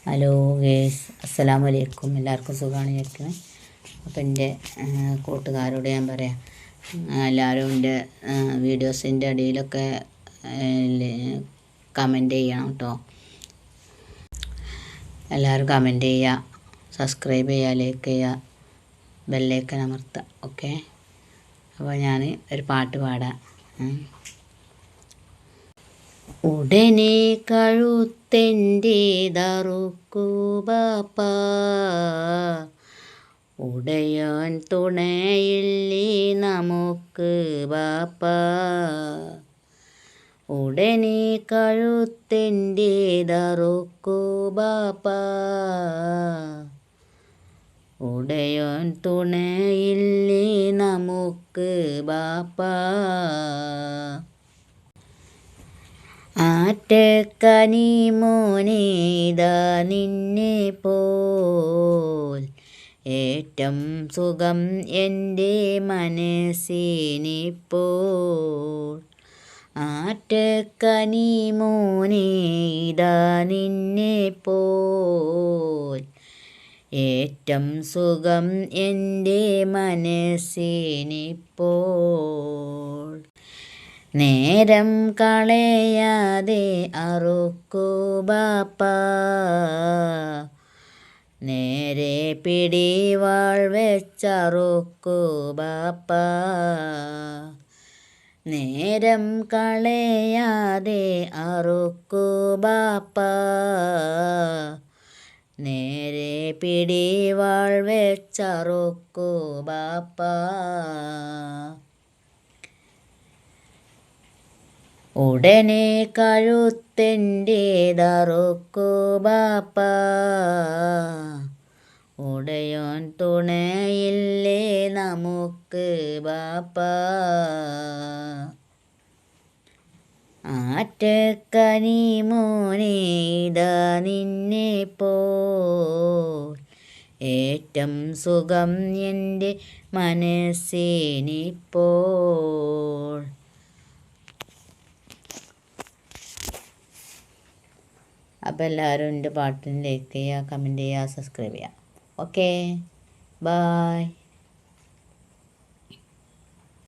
Hello guys, അസ്സലാമു അലൈക്കും. എല്ലാവർക്കും സുഖമാണ് വിചാരിക്കുന്നത്. അപ്പോൾ എൻ്റെ കൂട്ടുകാരോട് ഞാൻ പറയാം, എല്ലാവരും എൻ്റെ വീഡിയോസിൻ്റെ അടിയിലൊക്കെ കമൻറ്റ് ചെയ്യണം കേട്ടോ. എല്ലാവരും കമൻറ്റ് ചെയ്യുക, സബ്സ്ക്രൈബ് ചെയ്യുക, ലൈക്ക് ചെയ്യുക, ബെല്ലൈക്കൺ അമർത്തുക. ഓക്കെ, അപ്പോൾ ഞാൻ ഒരു പാട്ട് പാടാം. ഉടനെ കഴുത്തെൻ്റേതറുക്കൂ ബാപ്പാ, ഉടയാൻ തുണയില്ലേ നമുക്ക് ബാപ്പാ. ഉടനെ കഴുത്തെൻ്റേതറുക്കൂ ബാപ്പാ, ഉടയാൻ തുണയില്ലേ നമുക്ക് ബാപ്പാ. ആറ്റക്കനി മോനേതാ നിന്നെ പോൽ, ഏറ്റം സുഖം എൻ്റെ മനസ്സിനിപ്പോൾ. ആറ്റക്കനി മോനേതാ നിന്നെ പോൽ, ഏറ്റം സുഖം എൻ്റെ മനസ്സിനിപ്പോൾ. നേരം കളയാതെ അറുക്കൂ ബാപ്പാ, നേരെ പിടിവാൾ വെച്ചറുക്കൂ ബാപ്പാ. നേരം കളയാതെ അറുക്കൂ ബാപ്പാ, നേരെ പിടിവാൾ വെച്ചറുക്കൂ ബാപ്പാ. ഉടനെ കഴുത്തെൻ്റേതറുക്കൂ ബാപ്പാ, ഉടയാൻ തുണയില്ലേ നമുക്ക് ബാപ്പാ. ആറ്റക്കനി മോനേതാ നിന്നെ പോൽ, ഏറ്റം സുഖം എൻ്റെ മനസ്സിനിപ്പോൾ. അപ്പോൾ എല്ലാവരും എൻ്റെ പാട്ടിന് ലൈക്ക് ചെയ്യുക, കമൻറ്റ് ചെയ്യുക, സബ്സ്ക്രൈബ് ചെയ്യുക. Okay, bye.